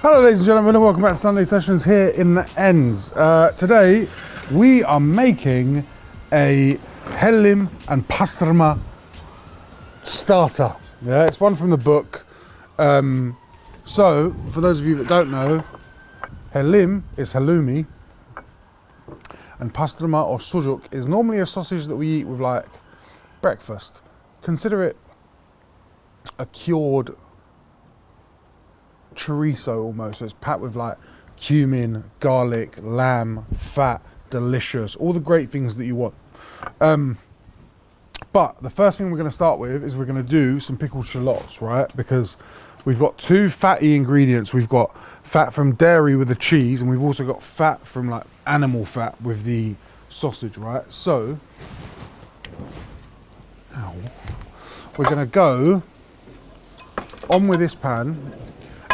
Hello ladies and gentlemen, and welcome back to Sunday Sessions here in the ends. Today we are making a HELIM and PASTIRMA starter. Yeah, it's one from the book. So for those of you that don't know, HELIM is halloumi and PASTIRMA or sucuk is normally a sausage that we eat with like breakfast. Consider it a cured chorizo almost. So it's packed with like cumin, garlic, lamb, fat, delicious, all the great things that you want. But the first thing we're going to start with is we're going to do some pickled shallots, right? Because we've got two fatty ingredients. We've got fat from dairy with the cheese, and we've also got fat from like animal fat with the sausage, right? So we're going to go on with this pan.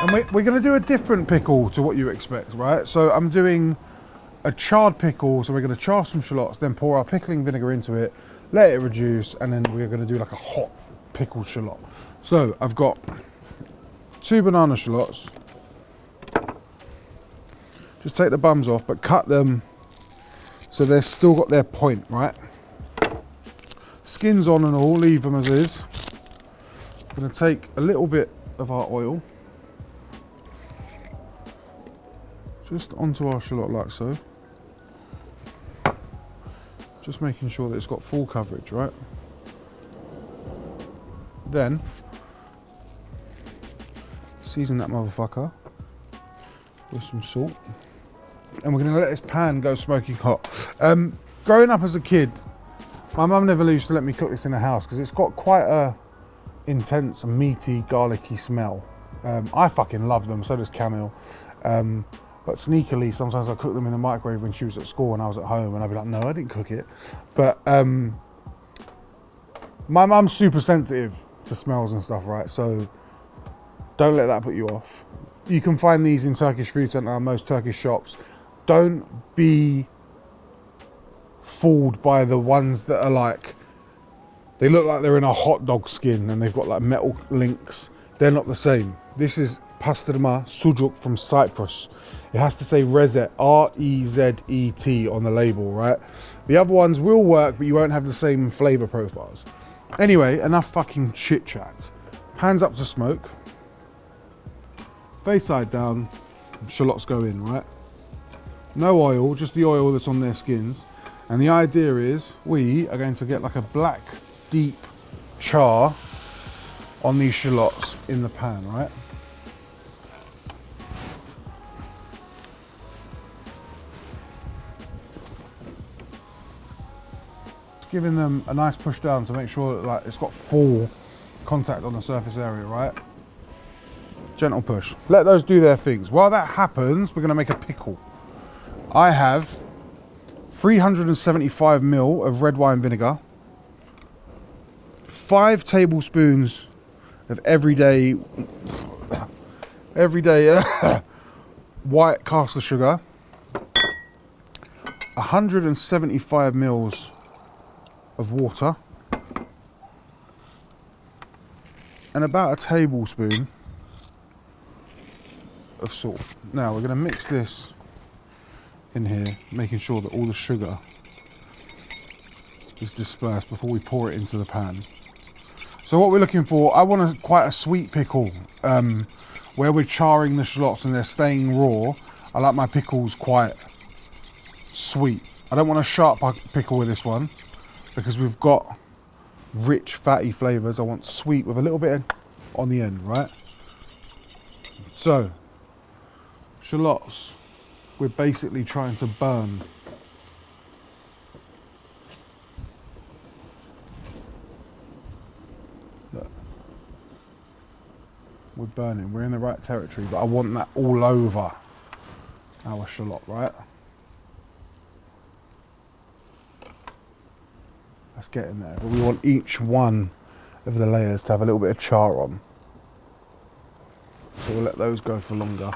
And we're going to do a different pickle to what you expect, right? So I'm doing a charred pickle. So we're going to char some shallots, then pour our pickling vinegar into it, let it reduce, and then we're going to do like a hot pickled shallot. So I've got 2 banana shallots. Just take the bums off, but cut them so they've still got their point, right? Skins on and all, leave them as is. I'm going to take a little bit of our oil. Just onto our shallot like so. Just making sure that it's got full coverage, right? Then, season that motherfucker with some salt. And we're gonna let this pan go smoking hot. Growing up as a kid, my mum never used to let me cook this in the house because it's got quite a intense, meaty, garlicky smell. I fucking love them, so does Camille. But sneakily, sometimes I cook them in the microwave when she was at school and I was at home, and I'd be like, no, I didn't cook it. But my mum's super sensitive to smells and stuff, right? So don't let that put you off. You can find these in Turkish food centre, most Turkish shops. Don't be fooled by the ones that are like, they look like they're in a hot dog skin and they've got like metal links. They're not the same. This is PASTIRMA sucuk from Cyprus. It has to say Rezet, R-E-Z-E-T on the label, right? The other ones will work, but you won't have the same flavour profiles. Anyway, enough fucking chit chat. Hands up to smoke. Face side down, shallots go in, right? No oil, just the oil that's on their skins. And the idea is we are going to get like a black, deep char on these shallots in the pan, right? Giving them a nice push down to make sure that like it's got full contact on the surface area, right? Gentle push. Let those do their things. While that happens, we're going to make a pickle. I have 375 ml of red wine vinegar, 5 tablespoons of everyday white caster sugar, 175 mils of water, and about a tablespoon of salt. Now we're going to mix this in here, making sure that all the sugar is dispersed before we pour it into the pan. So what we're looking for, I want quite a sweet pickle, where we're charring the shallots and they're staying raw. I like my pickles quite sweet. I don't want a sharp pickle with this one, because we've got rich fatty flavours. I want sweet with a little bit on the end, right? So, shallots, we're basically trying to burn. Look. We're burning, we're in the right territory, but I want that all over our shallot, right? Let's get in there. But we want each one of the layers to have a little bit of char on. So we'll let those go for longer.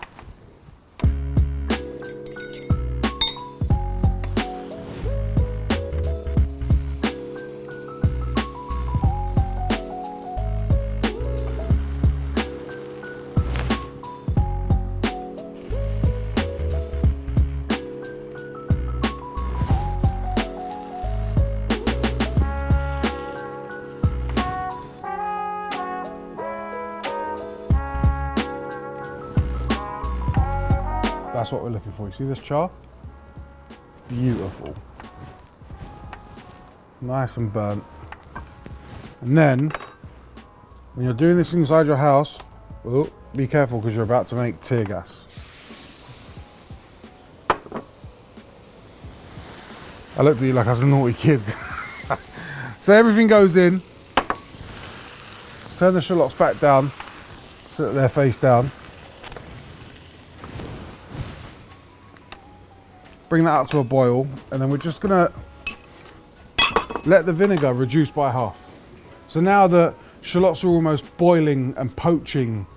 That's what we're looking for. You see this char? Beautiful. Nice and burnt. And then, when you're doing this inside your house, oh, be careful because you're about to make tear gas. I looked at you like I was a naughty kid. So everything goes in. Turn the shallots back down, so that they're face down. Bring that up to a boil, and then we're just gonna let the vinegar reduce by half. So now the shallots are almost boiling and poaching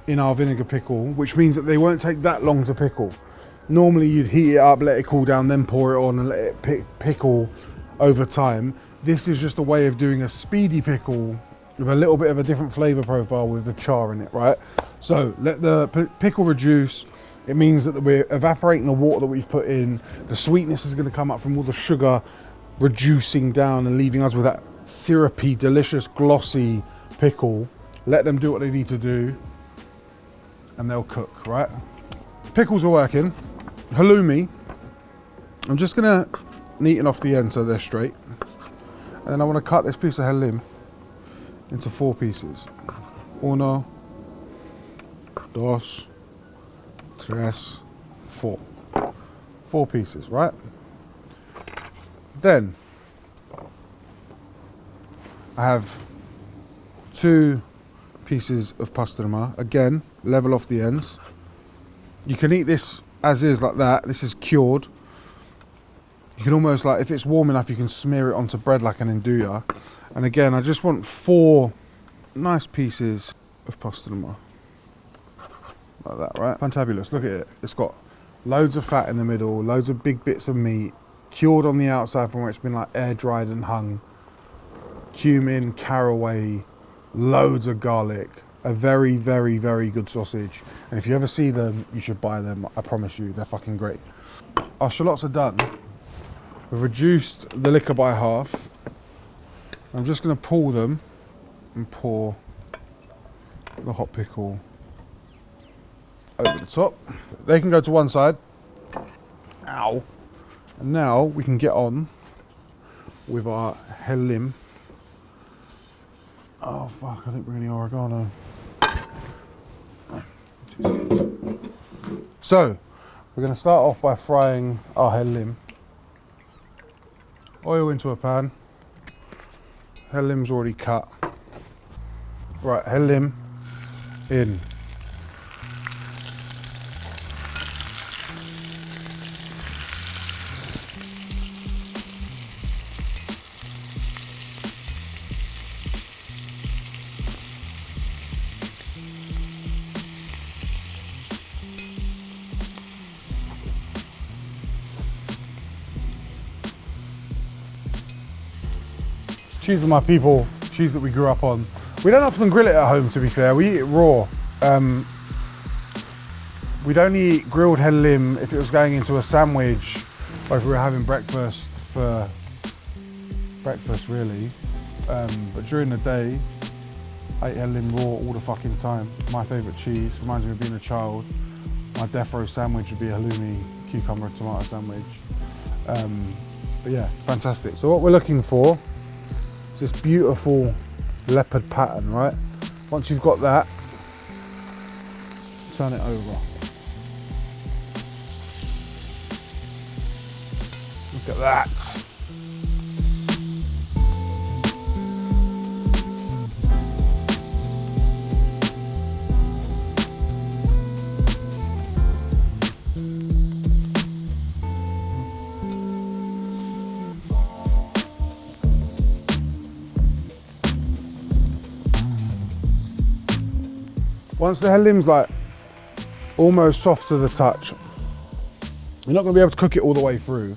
in our vinegar pickle, which means that they won't take that long to pickle. Normally you'd heat it up, let it cool down, then pour it on and let it pickle over time. This is just a way of doing a speedy pickle with a little bit of a different flavor profile with the char in it, right? So let the pickle reduce. It means that we're evaporating the water that we've put in. The sweetness is going to come up from all the sugar reducing down and leaving us with that syrupy, delicious, glossy pickle. Let them do what they need to do and they'll cook, right? Pickles are working. Halloumi, I'm just going to neaten off the end so they're straight. And then I want to cut this piece of HELIM into 4 pieces. 1, 2, 3, 4. 4 pieces, right? Then I have 2 pieces of PASTIRMA. Again, level off the ends. You can eat this as is like that. This is cured. You can almost, like, if it's warm enough, you can smear it onto bread like an andouille. And again, I just want 4 nice pieces of PASTIRMA. Like that, right? Fantabulous, look at it. It's got loads of fat in the middle, loads of big bits of meat, cured on the outside from where it's been like air dried and hung. Cumin, caraway, loads of garlic. A very, very, very good sausage. And if you ever see them, you should buy them. I promise you, they're fucking great. Our shallots are done. We've reduced the liquor by half. I'm just going to pull them and pour the hot pickle over the top. They can go to one side. Ow. And now we can get on with our HELIM. Oh fuck, I didn't bring any oregano. So, we're going to start off by frying our HELIM. Oil into a pan. HELIM's already cut. Right, HELIM in. Cheese of my people, cheese that we grew up on. We don't often grill it at home, to be fair. We eat it raw. We'd only eat grilled HELIM if it was going into a sandwich, or if we were having breakfast for breakfast, really. But during the day, I eat HELIM raw all the fucking time. My favourite cheese, reminds me of being a child. My death row sandwich would be a halloumi, cucumber and tomato sandwich. But yeah, fantastic. So what we're looking for, this beautiful leopard pattern, right? Once you've got that, turn it over. Look at that. Once the HELIM's like almost soft to the touch, you're not going to be able to cook it all the way through,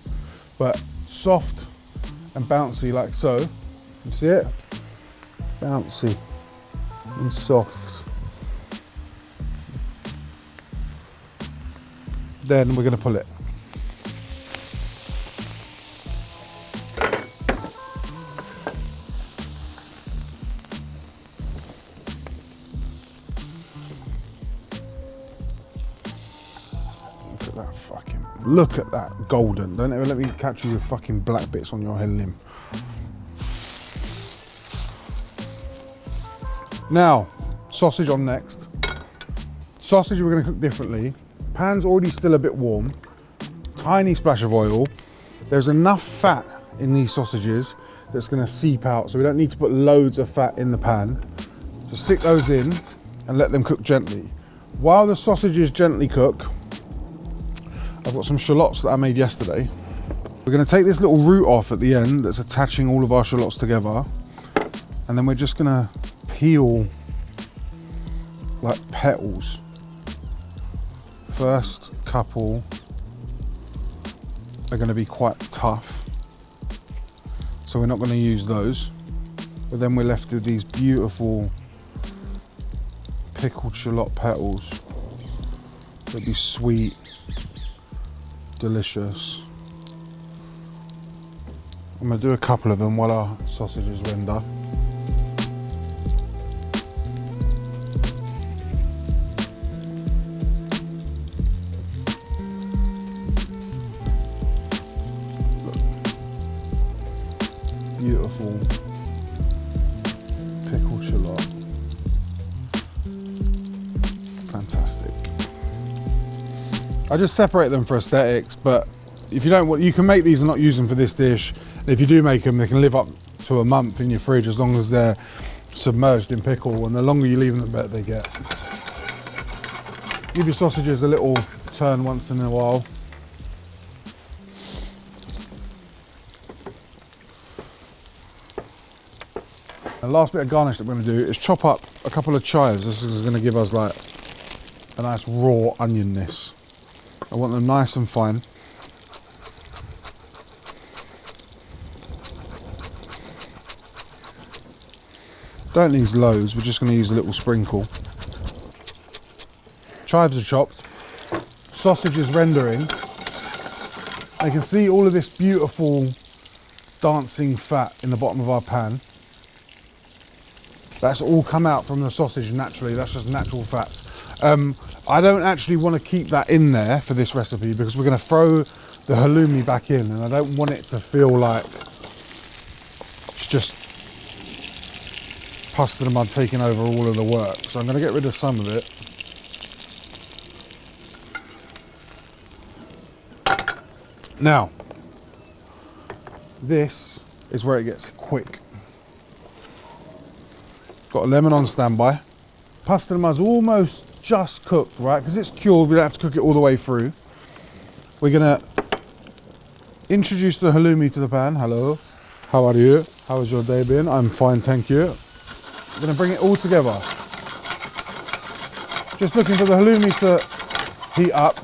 but soft and bouncy like so. You see it? Bouncy and soft. Then we're going to pull it. Look at that fucking, look at that golden. Don't ever let me catch you with fucking black bits on your HELIM. Now, sausage on next. Sausage we're gonna cook differently. Pan's already still a bit warm. Tiny splash of oil. There's enough fat in these sausages that's gonna seep out, so we don't need to put loads of fat in the pan. Just stick those in and let them cook gently. While the sausages gently cook, I've got some shallots that I made yesterday. We're gonna take this little root off at the end that's attaching all of our shallots together, and then we're just gonna peel like petals. First couple are gonna be quite tough, so we're not gonna use those. But then we're left with these beautiful pickled shallot petals. They'll be sweet, delicious. I'm gonna do a couple of them while our sausages render. Beautiful pickled shallot. Fantastic. I just separate them for aesthetics, but if you don't want, you can make these and not use them for this dish. And if you do make them, they can live up to a month in your fridge as long as they're submerged in pickle, and the longer you leave them, the better they get. Give your sausages a little turn once in a while. The last bit of garnish that we're going to do is chop up a couple of chives. This is going to give us like a nice raw onionness. I want them nice and fine. Don't need loads, we're just going to use a little sprinkle. Chives are chopped. Sausage is rendering. I can see all of this beautiful dancing fat in the bottom of our pan. That's all come out from the sausage naturally, that's just natural fats. I don't actually want to keep that in there for this recipe because we're going to throw the halloumi back in, and I don't want it to feel like it's just PASTIRMA taking over all of the work. So I'm going to get rid of some of it. Now, this is where it gets quick. Got a lemon on standby. PASTIRMA's almost just cooked, right? Because it's cured, we don't have to cook it all the way through. We're gonna introduce the halloumi to the pan. Hello, how are you? How has your day been? I'm fine, thank you. We're gonna bring it all together. Just looking for the halloumi to heat up.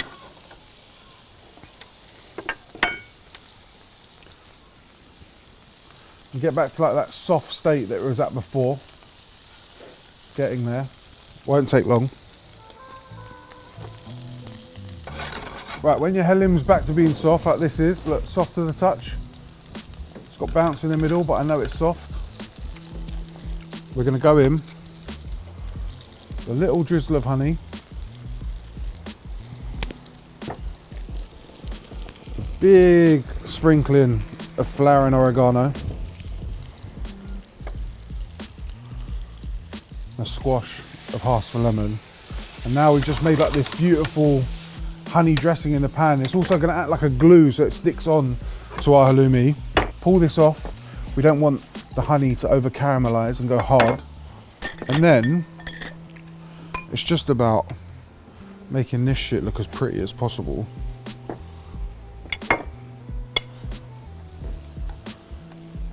And get back to like that soft state that it was at before. Getting there. Won't take long. Right, when your HELIM's back to being soft, like this is, look, soft to the touch. It's got bounce in the middle, but I know it's soft. We're gonna go in a little drizzle of honey. A big sprinkling of flour and oregano. A squash of hearts for lemon, and now we've just made like this beautiful honey dressing in the pan. It's also going to act like a glue so it sticks on to our halloumi. Pull this off. We don't want the honey to over caramelize and go hard, and then it's just about making this shit look as pretty as possible.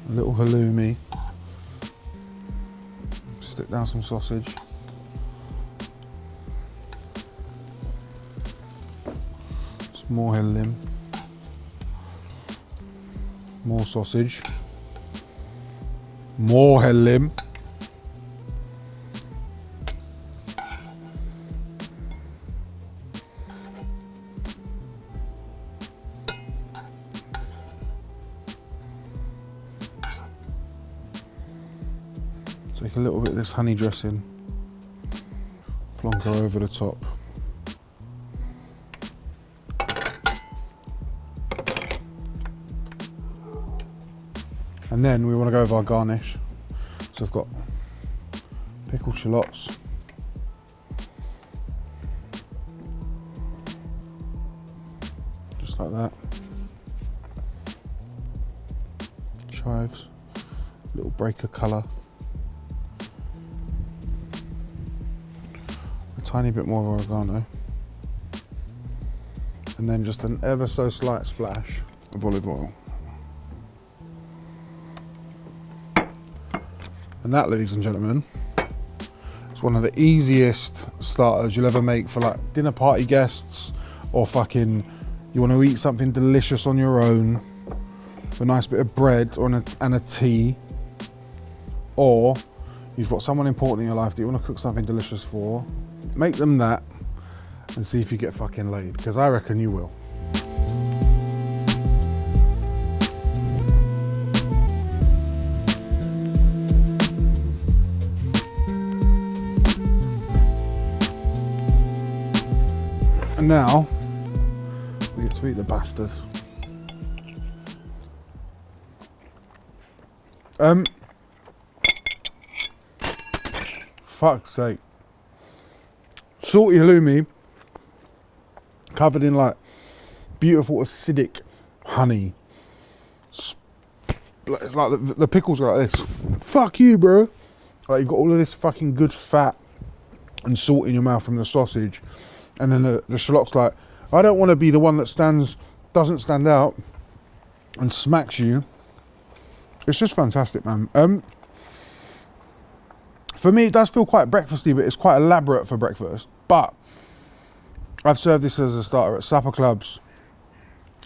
A little halloumi. Stick down some sausage. Some more HELIM. More sausage. More HELIM. Take a little bit of this honey dressing, plonk her over the top. And then we want to go with our garnish. So I've got pickled shallots. Just like that. Chives, little break of colour. A tiny bit more of oregano. And then just an ever so slight splash of olive oil. And that, ladies and gentlemen, is one of the easiest starters you'll ever make for like dinner party guests, or fucking you want to eat something delicious on your own with a nice bit of bread or and a tea, or you've got someone important in your life that you want to cook something delicious for. Make them that and see if you get fucking laid, because I reckon you will. And now we get to eat the bastard. Fuck's sake. Salty halloumi covered in like beautiful acidic honey. It's like the pickles are like this. Fuck you, bro. Like you've got all of this fucking good fat and salt in your mouth from the sausage. And then the shallot's like, I don't want to be the one that doesn't stand out and smacks you. It's just fantastic, man. For me, it does feel quite breakfasty, but it's quite elaborate for breakfast. But I've served this as a starter at supper clubs.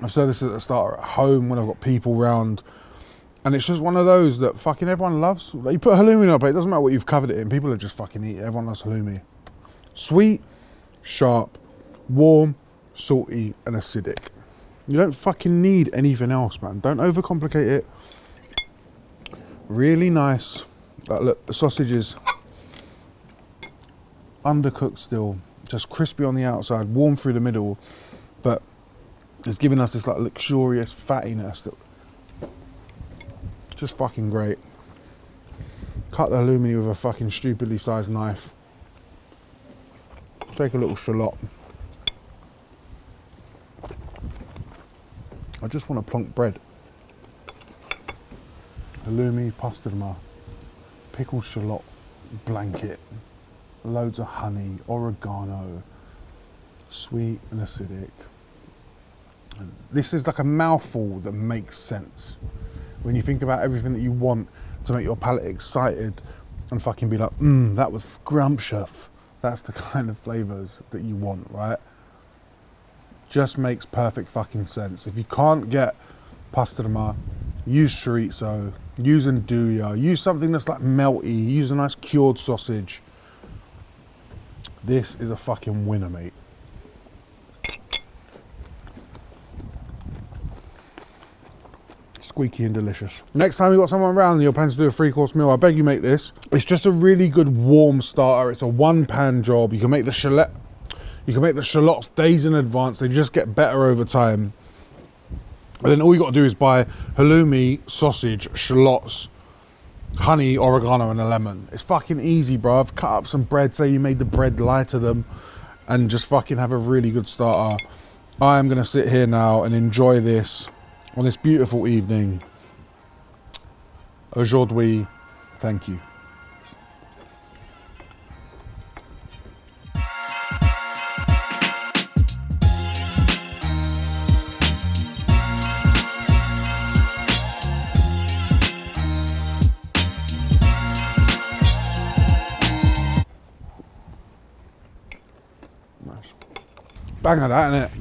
I've served this as a starter at home when I've got people round. And it's just one of those that fucking everyone loves. Like you put halloumi on a plate, it doesn't matter what you've covered it in. People are just fucking eat it. Everyone loves halloumi. Sweet, sharp, warm, salty, and acidic. You don't fucking need anything else, man. Don't overcomplicate it. Really nice. Like, look, the sausage is undercooked still, just crispy on the outside, warm through the middle, but it's giving us this like luxurious fattiness that just fucking great. Cut the halloumi with a fucking stupidly sized knife. Take a little shallot. I just want to plonk bread. Halloumi, pastirma, pickled shallot blanket, loads of honey, oregano, sweet and acidic. This is like a mouthful that makes sense. When you think about everything that you want to make your palate excited and fucking be like, that was scrumptious. That's the kind of flavours that you want, right? Just makes perfect fucking sense. If you can't get pastirma, use chorizo, use andouille, use something that's like melty, use a nice cured sausage. This is a fucking winner, mate. Squeaky and delicious. Next time you've got someone around and you're planning to do a 3-course meal, I beg you make this. It's just a really good warm starter. It's a one-pan job. You can make the shallot. You can make the shallots days in advance. They just get better over time. And then all you got to do is buy halloumi, sausage, shallots, honey, oregano, and a lemon. It's fucking easy, bruv. Cut up some bread. Say you made the bread, lie to them, and just fucking have a really good starter. I am going to sit here now and enjoy this on this beautiful evening. Aujourd'hui, thank you. Nice. Bang at that, innit?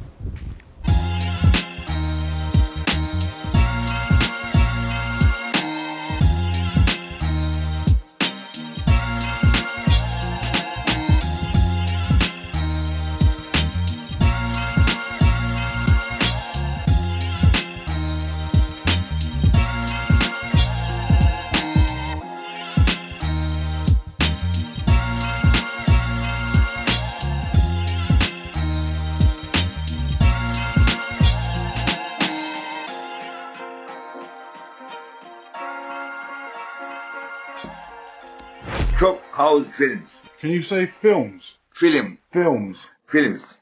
Chop house films. Can you say films? Film. Films. Films.